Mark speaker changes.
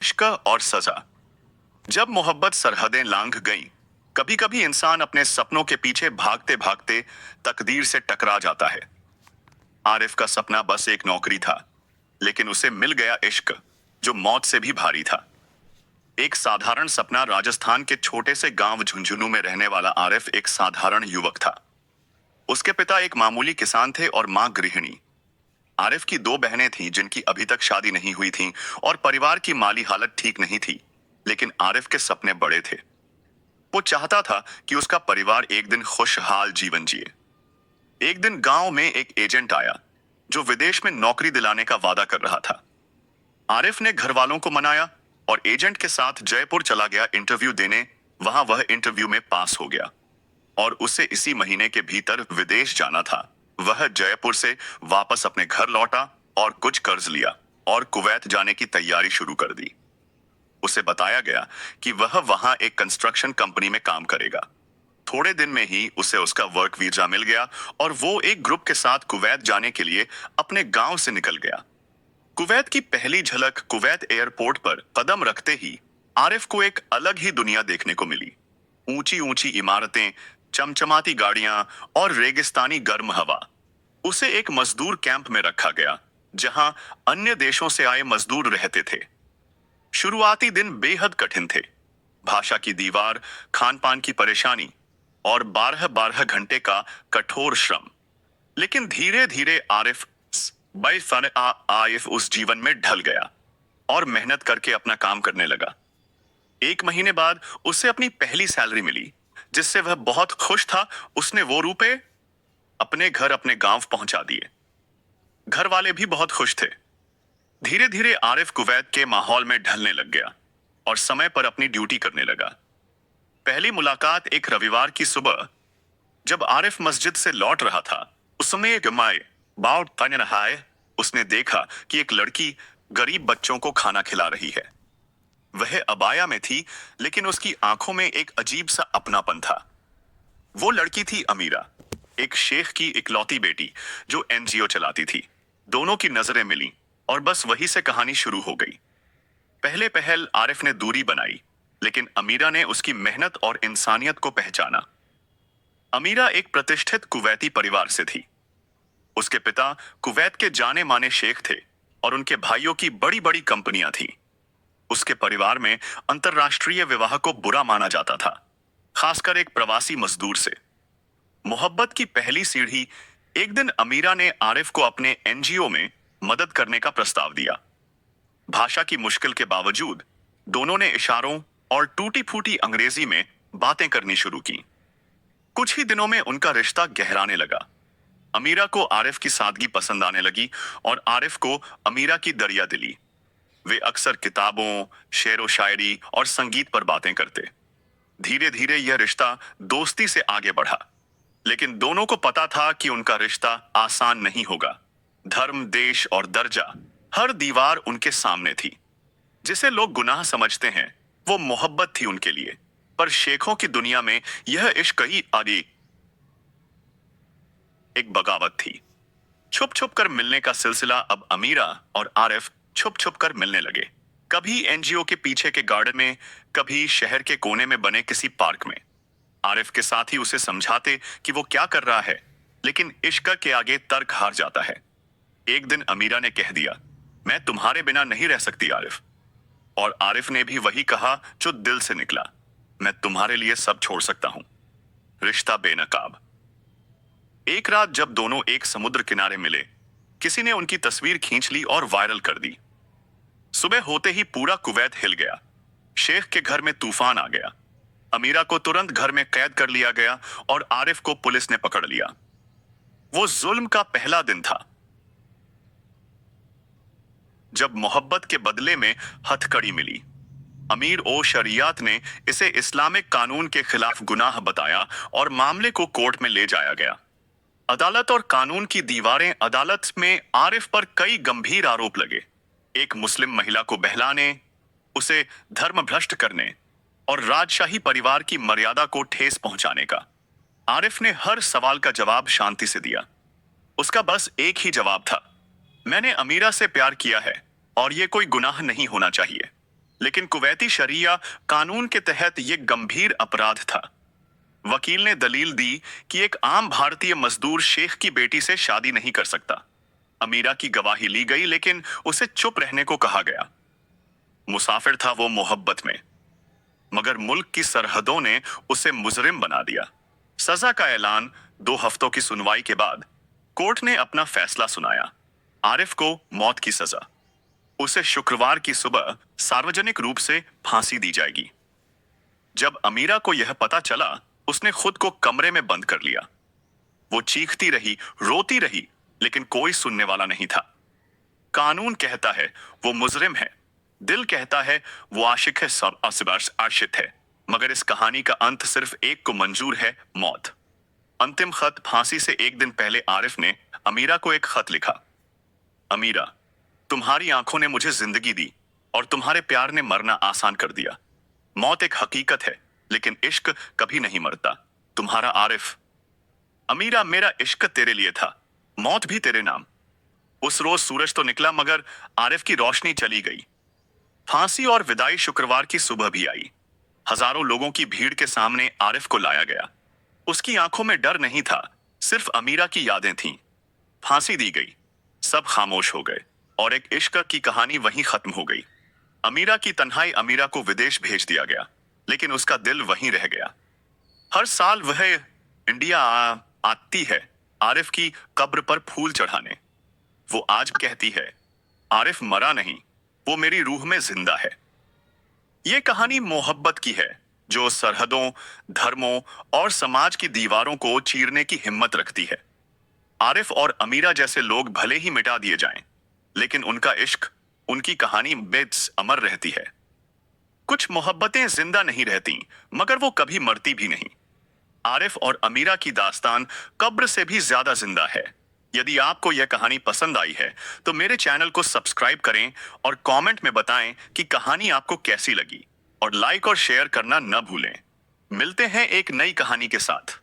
Speaker 1: इश्क और सजा। जब मोहब्बत सरहदें लांघ गईं, कभी कभी इंसान अपने सपनों के पीछे भागते भागते तकदीर से टकरा जाता है। आरिफ का सपना बस एक नौकरी था, लेकिन उसे मिल गया इश्क, जो मौत से भी भारी था। एक साधारण सपना। राजस्थान के छोटे से गांव झुंझुनू में रहने वाला आरिफ एक साधारण युवक था। उसके पिता एक मामूली किसान थे और मां गृहिणी। आरिफ की दो बहनें थीं जिनकी अभी तक शादी नहीं हुई थीं और परिवार की माली हालत ठीक नहीं थी। लेकिन आरिफ के सपने बड़े थे। वो चाहता था कि उसका परिवार एक दिन खुशहाल जीवन जिए। एक दिन गांव में एक एजेंट आया, जो विदेश में नौकरी दिलाने का वादा कर रहा था। आरिफ ने घर वालों को मनाया और एजेंट के साथ जयपुर चला गया इंटरव्यू देने। वहां वह इंटरव्यू में पास हो गया और उसे इसी महीने के भीतर विदेश जाना था। वह जयपुर से वापस अपने घर लौटा और कुछ कर्ज लिया और कुवैत जाने की तैयारी शुरू कर दी। उसे बताया गया कि वह वहां एक कंस्ट्रक्शन कंपनी में काम करेगा। थोड़े दिन में ही उसे उसका वर्क वीजा मिल गया और वो एक ग्रुप के साथ कुवैत जाने के लिए अपने गांव से निकल गया। कुवैत की पहली झलक कुवैत एयरपोर्ट पर कदम रखते ही आरिफ को एक अलग ही दुनिया देखने को मिली। ऊंची ऊंची इमारतें, चमचमाती गाड़ियां और रेगिस्तानी गर्म हवा। उसे एक मजदूर कैंप में रखा गया, जहां अन्य देशों से आए मजदूर रहते थे। शुरुआती दिन बेहद कठिन थे। भाषा की दीवार, खान पान की परेशानी और 12-12 घंटे का कठोर श्रम। लेकिन धीरे धीरे आरिफ उस जीवन में ढल गया और मेहनत करके अपना काम करने लगा। एक महीने बाद उसे अपनी पहली सैलरी मिली, जिससे वह बहुत खुश था। उसने वो रुपए अपने घर, अपने गांव पहुंचा दिए। घर वाले भी बहुत खुश थे। धीरे धीरे आरिफ कुवैत के माहौल में ढलने लग गया और समय पर अपनी ड्यूटी करने लगा। पहली मुलाकात एक रविवार की सुबह, जब आरिफ मस्जिद से लौट रहा था। उस समय एक माए बाउट तन नहाए, उसने देखा कि एक लड़की गरीब बच्चों को खाना खिला रही है। वह अबाया में थी, लेकिन उसकी आंखों में एक अजीब सा अपनापन था। वो लड़की थी अमीरा, एक शेख की इकलौती बेटी जो एनजीओ चलाती थी। दोनों की नजरें मिली और बस वही से कहानी शुरू हो गई। पहले पहल आरिफ ने दूरी बनाई, लेकिन अमीरा ने उसकी मेहनत और इंसानियत को पहचाना। अमीरा एक प्रतिष्ठित कुवैती परिवार से थी। उसके पिता कुवैत के जाने माने शेख थे और उनके भाइयों की बड़ी बड़ी कंपनियां थीं। उसके परिवार में अंतर्राष्ट्रीय विवाह को बुरा माना जाता था, खासकर एक प्रवासी मजदूर से। मोहब्बत की पहली सीढ़ी। एक दिन अमीरा ने आरिफ को अपने एनजीओ में मदद करने का प्रस्ताव दिया। भाषा की मुश्किल के बावजूद दोनों ने इशारों और टूटी फूटी अंग्रेजी में बातें करनी शुरू की। कुछ ही दिनों में उनका रिश्ता गहराने लगा। अमीरा को आरिफ की सादगी पसंद आने लगी और आरिफ को अमीरा की दरिया दिली। वे अक्सर किताबों, शेरो शायरी और संगीत पर बातें करते। धीरे धीरे यह रिश्ता दोस्ती से आगे बढ़ा, लेकिन दोनों को पता था कि उनका रिश्ता आसान नहीं होगा। धर्म, देश और दर्जा, हर दीवार उनके सामने थी। जिसे लोग गुनाह समझते हैं, वो मोहब्बत थी उनके लिए। पर शेखों की दुनिया में यह इश्क ही आगे एक बगावत थी। छुप छुप कर मिलने का सिलसिला। अब अमीरा और आरिफ छुप छुप कर मिलने लगे। कभी एनजीओ के पीछे के गार्डन में, कभी शहर के कोने में बने किसी पार्क में। आरिफ के साथी उसे समझाते कि वो क्या कर रहा है, लेकिन इश्क के आगे तर्क हार जाता है। एक दिन अमीरा ने कह दिया, मैं तुम्हारे बिना नहीं रह सकती आरिफ। और आरिफ ने भी वही कहा जो दिल से निकला, मैं तुम्हारे लिए सब छोड़ सकता हूं। रिश्ता बेनकाब। एक रात जब दोनों एक समुद्र किनारे मिले, किसी ने उनकी तस्वीर खींच ली और वायरल कर दी। सुबह होते ही पूरा कुवैत हिल गया। शेख के घर में तूफान आ गया। अमीरा को तुरंत घर में कैद कर लिया गया और आरिफ को पुलिस ने पकड़ लिया। वो जुल्म का पहला दिन था, जब मोहब्बत के बदले में हथकड़ी मिली। अमीर ओ शरियात ने इसे इस्लामिक कानून के खिलाफ गुनाह बताया और मामले को कोर्ट में ले जाया गया। अदालत और कानून की दीवारें। अदालत में आरिफ पर कई गंभीर आरोप लगे। एक मुस्लिम महिला को बहलाने, उसे धर्मभ्रष्ट करने और राजशाही परिवार की मर्यादा को ठेस पहुंचाने का। आरिफ ने हर सवाल का जवाब शांति से दिया। उसका बस एक ही जवाब था, मैंने अमीरा से प्यार किया है और ये कोई गुनाह नहीं होना चाहिए। लेकिन कुवैती शरिया कानून के तहत यह गंभीर अपराध था। वकील ने दलील दी कि एक आम भारतीय मजदूर शेख की बेटी से शादी नहीं कर सकता। अमीरा की गवाही ली गई, लेकिन उसे चुप रहने को कहा गया। मुसाफिर था वो मोहब्बत में, मगर मुल्क की सरहदों ने उसे मुजरिम बना दिया। सजा का ऐलान 2 हफ्तों की सुनवाई के बाद कोर्ट ने अपना फैसला सुनाया। आरिफ को मौत की सजा। उसे शुक्रवार की सुबह सार्वजनिक रूप से फांसी दी जाएगी। जब अमीरा को यह पता चला, उसने खुद को कमरे में बंद कर लिया। वो चीखती रही, रोती रही, लेकिन कोई सुनने वाला नहीं था। कानून कहता है वो मुजरिम है, दिल कहता है वो आशिक है, सब आशिक है, मगर इस कहानी का अंत सिर्फ एक को मंजूर है, मौत। अंतिम खत। फांसी से एक दिन पहले आरिफ ने अमीरा को एक खत लिखा। अमीरा, तुम्हारी आंखों ने मुझे जिंदगी दी और तुम्हारे प्यार ने मरना आसान कर दिया। मौत एक हकीकत है, लेकिन इश्क कभी नहीं मरता। तुम्हारा आरिफ। अमीरा, मेरा इश्क तेरे लिए था, मौत भी तेरे नाम। उस रोज सूरज तो निकला, मगर आरिफ की रोशनी चली गई। फांसी और विदाई शुक्रवार की सुबह भी आई। हजारों लोगों की भीड़ के सामने आरिफ को लाया गया। उसकी आंखों में डर नहीं था, सिर्फ अमीरा की यादें थीं। फांसी दी गई, सब खामोश हो गए और एक इश्क की कहानी वहीं खत्म हो गई। अमीरा की तन्हाई। अमीरा को विदेश भेज दिया गया, लेकिन उसका दिल वहीं रह गया। हर साल वह इंडिया आती है आरिफ की कब्र पर फूल चढ़ाने। वो आज कहती है, आरिफ मरा नहीं, वो मेरी रूह में जिंदा है। ये कहानी मोहब्बत की है, जो सरहदों, धर्मों और समाज की दीवारों को चीरने की हिम्मत रखती है। आरिफ और अमीरा जैसे लोग भले ही मिटा दिए जाएं, लेकिन उनका इश्क, उनकी कहानी बेद्स अमर रहती है। कुछ मोहब्बतें जिंदा नहीं रहती, मगर वो कभी मरती भी नहीं। आरिफ और अमीरा की दास्तान कब्र से भी ज्यादा जिंदा है। यदि आपको यह कहानी पसंद आई है, तो मेरे चैनल को सब्सक्राइब करें और कमेंट में बताएं कि कहानी आपको कैसी लगी, और लाइक और शेयर करना न भूलें। मिलते हैं एक नई कहानी के साथ।